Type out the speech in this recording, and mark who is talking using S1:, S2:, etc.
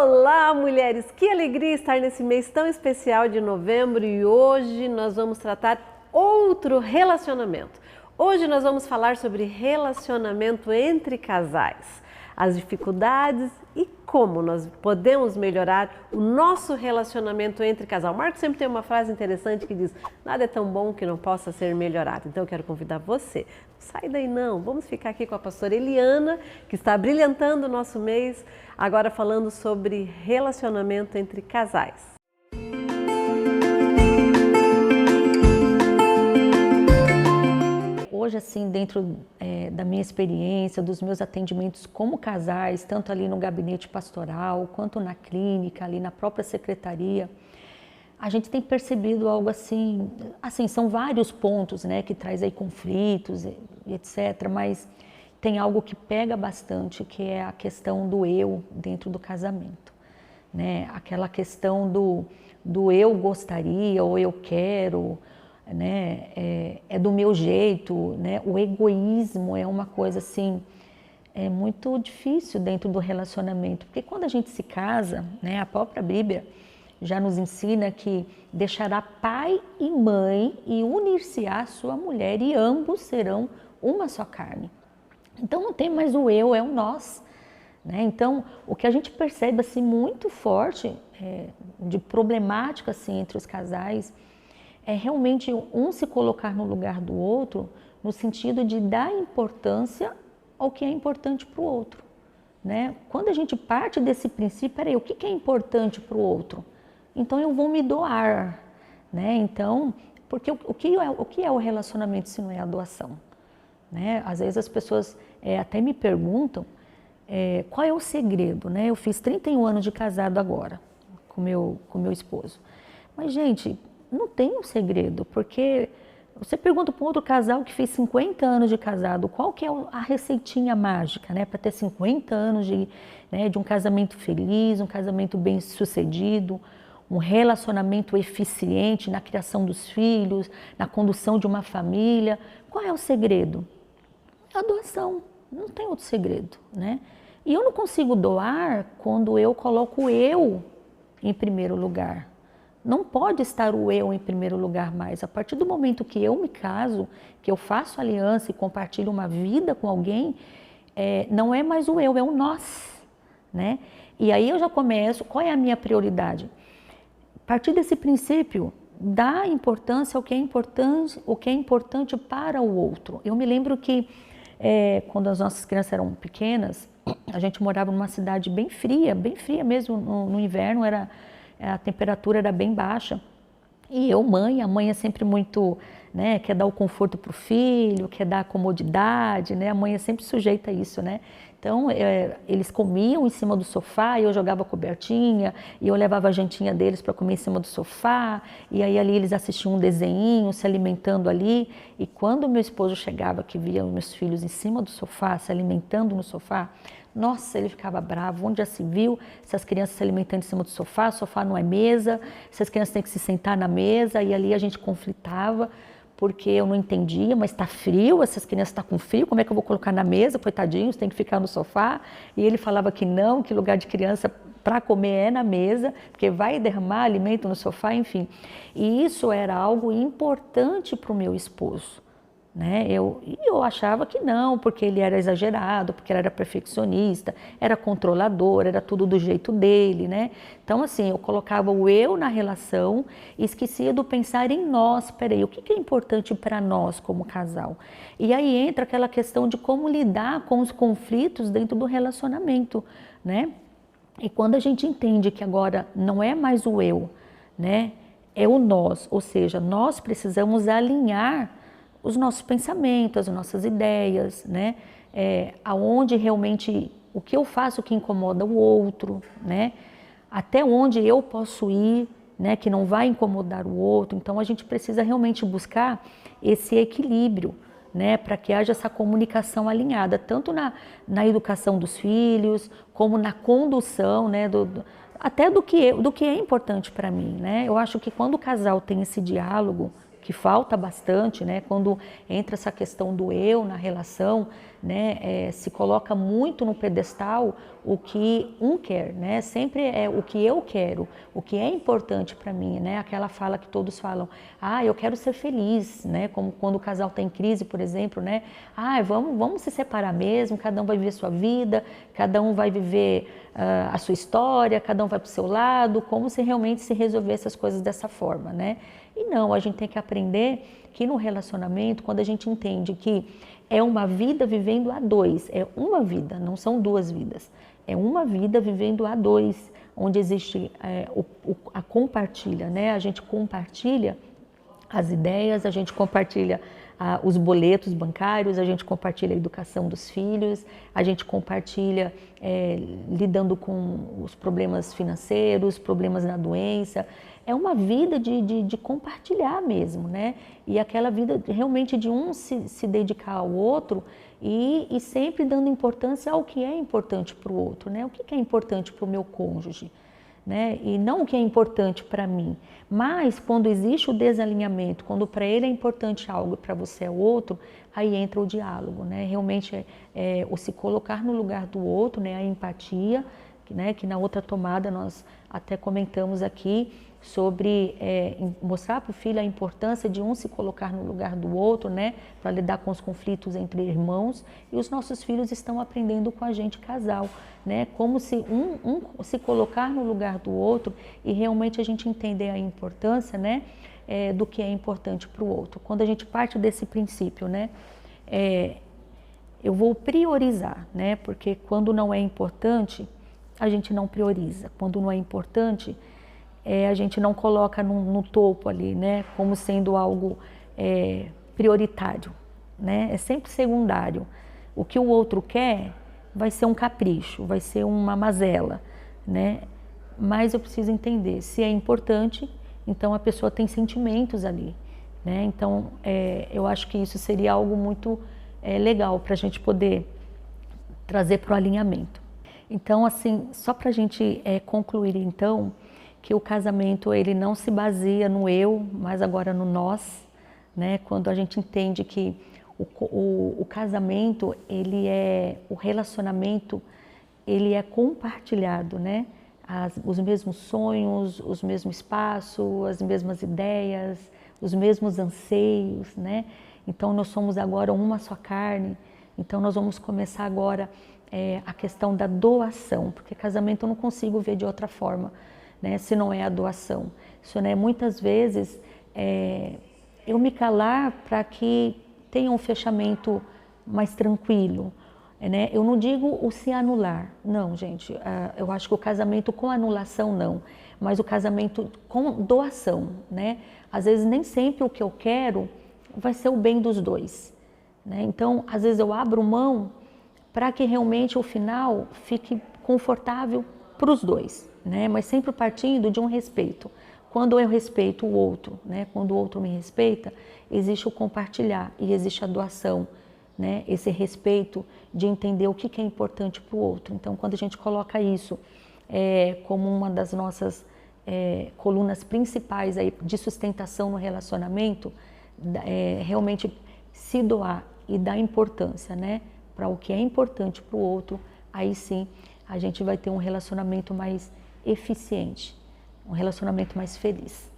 S1: Olá, mulheres! Que alegria estar nesse mês tão especial de novembro e hoje nós vamos tratar outro relacionamento. Hoje nós vamos falar sobre relacionamento entre casais, as dificuldades e como nós podemos melhorar o nosso relacionamento entre casal. O Marco sempre tem uma frase interessante que diz: nada é tão bom que não possa ser melhorado. Então eu quero convidar você, não sai daí não, vamos ficar aqui com a pastora Eliana, que está brilhantando o nosso mês, agora falando sobre relacionamento entre casais.
S2: Hoje, assim, dentro da minha experiência, dos meus atendimentos como casais, tanto ali no gabinete pastoral, quanto na clínica, ali na própria secretaria, a gente tem percebido algo assim, são vários pontos, né, que traz aí conflitos e etc, mas tem algo que pega bastante, que é a questão do eu dentro do casamento, né, aquela questão do eu gostaria ou eu quero, né, é do meu jeito, né? O egoísmo é uma coisa assim, é muito difícil dentro do relacionamento, porque quando a gente se casa, né, a própria Bíblia já nos ensina que deixará pai e mãe e unir-se-á sua mulher e ambos serão uma só carne. Então não tem mais o eu, é o nós, né? Então o que a gente percebe assim muito forte de problemática assim entre os casais é realmente um se colocar no lugar do outro, no sentido de dar importância ao que é importante para o outro, né? Quando a gente parte desse princípio, peraí, o que é importante para o outro? Então eu vou me doar, né? Então, porque o que é o relacionamento se não é a doação, né? Às vezes as pessoas até me perguntam qual é o segredo, né? Eu fiz 31 anos de casado agora com meu esposo, mas gente, não tem um segredo, porque você pergunta para um outro casal que fez 50 anos de casado, qual que é a receitinha mágica, né, para ter 50 anos de um casamento feliz, um casamento bem sucedido, um relacionamento eficiente na criação dos filhos, na condução de uma família. Qual é o segredo? A doação, não tem outro segredo, né? E eu não consigo doar quando eu coloco o eu em primeiro lugar. Não pode estar o eu em primeiro lugar mais. A partir do momento que eu me caso, que eu faço aliança e compartilho uma vida com alguém, não é mais o eu, é o nós, né? E aí eu já começo, qual é a minha prioridade? A partir desse princípio, dar importância ao que é importante para o outro. Eu me lembro que quando as nossas crianças eram pequenas, a gente morava numa cidade bem fria mesmo, no inverno a temperatura era bem baixa e a mãe é sempre muito, né, quer dar o conforto para o filho, quer dar a comodidade, né, a mãe é sempre sujeita a isso, né, então eles comiam em cima do sofá e eu jogava cobertinha e eu levava a jantinha deles para comer em cima do sofá e aí ali eles assistiam um desenho, se alimentando ali, e quando meu esposo chegava que via os meus filhos em cima do sofá, se alimentando no sofá, nossa, ele ficava bravo. Onde já se viu essas crianças se alimentando em cima do sofá? O sofá não é mesa, essas crianças têm que se sentar na mesa, e ali a gente conflitava, porque eu não entendia, mas está frio, essas crianças estão com frio, como é que eu vou colocar na mesa? Coitadinhos, tem que ficar no sofá. E ele falava que não, que lugar de criança para comer é na mesa, porque vai derramar alimento no sofá, enfim. E isso era algo importante para o meu esposo, né? Eu achava que não, porque ele era exagerado, porque ele era perfeccionista, era controlador, era tudo do jeito dele, né? Então assim, eu colocava o eu na relação e esquecia do pensar em nós. Peraí, o que é importante para nós como casal? E aí entra aquela questão de como lidar com os conflitos dentro do relacionamento, né? E quando a gente entende que agora não é mais o eu, né? É o nós, ou seja, nós precisamos alinhar os nossos pensamentos, as nossas ideias, né? Aonde realmente, o que eu faço que incomoda o outro, né? Até onde eu posso ir, né? Que não vai incomodar o outro. Então a gente precisa realmente buscar esse equilíbrio, né? Para que haja essa comunicação alinhada, tanto na educação dos filhos, como na condução, né? Até do que é importante para mim, né? Eu acho que quando o casal tem esse diálogo, que falta bastante, né? Quando entra essa questão do eu na relação, né? Se coloca muito no pedestal o que um quer, né? Sempre é o que eu quero, o que é importante para mim, né? Aquela fala que todos falam, eu quero ser feliz, né? Como quando o casal está em crise, por exemplo, né? Vamos se separar mesmo, cada um vai viver sua vida, cada um vai viver a sua história, cada um vai para o seu lado, como se realmente se resolvesse as coisas dessa forma, né? E não, a gente tem que aprender que no relacionamento, quando a gente entende que é uma vida vivendo a dois, é uma vida, não são duas vidas, é uma vida vivendo a dois, onde existe a compartilha, né? A gente compartilha as ideias, a gente compartilha os boletos bancários, a gente compartilha a educação dos filhos, a gente compartilha lidando com os problemas financeiros, problemas na doença. É uma vida de compartilhar mesmo, né? E aquela vida realmente de um se dedicar ao outro e sempre dando importância ao que é importante para o outro, né? O que é importante para o meu cônjuge, né? E não o que é importante para mim. Mas quando existe o desalinhamento, quando para ele é importante algo e para você é outro, aí entra o diálogo, né? Realmente o se colocar no lugar do outro, né? A empatia, né? Que na outra tomada nós até comentamos aqui sobre mostrar para o filho a importância de um se colocar no lugar do outro, né, para lidar com os conflitos entre irmãos, e os nossos filhos estão aprendendo com a gente, casal, né, como se um se colocar no lugar do outro e realmente a gente entender a importância, né, do que é importante para o outro. Quando a gente parte desse princípio, né, eu vou priorizar, né, porque quando não é importante, a gente não prioriza. Quando não é importante, a gente não coloca no topo ali, né, como sendo algo prioritário, né, é sempre secundário. O que o outro quer vai ser um capricho, vai ser uma mazela, né, mas eu preciso entender, se é importante, então a pessoa tem sentimentos ali, né, então eu acho que isso seria algo muito legal para a gente poder trazer para o alinhamento. Então, assim, só para a gente concluir então, que o casamento ele não se baseia no eu, mas agora no nós, né? Quando a gente entende que o casamento, o relacionamento, ele é compartilhado, né? Os mesmos sonhos, os mesmos espaços, as mesmas ideias, os mesmos anseios, né? Então nós somos agora uma só carne, então nós vamos começar agora a questão da doação, porque casamento eu não consigo ver de outra forma, né, se não é a doação. Isso, né, muitas vezes eu me calar para que tenha um fechamento mais tranquilo, né? Eu não digo o se anular, não, gente, eu acho que o casamento com anulação não, mas o casamento com doação, né? Às vezes nem sempre o que eu quero vai ser o bem dos dois, né? Então, às vezes eu abro mão para que realmente o final fique confortável para os dois, né? Mas sempre partindo de um respeito. Quando eu respeito o outro, né? Quando o outro me respeita, existe o compartilhar e existe a doação, né? Esse respeito de entender o que é importante para o outro. Então, quando a gente coloca isso como uma das nossas colunas principais aí de sustentação no relacionamento, realmente se doar e dar importância, né? Para o que é importante para o outro, aí sim a gente vai ter um relacionamento mais eficiente, um relacionamento mais feliz.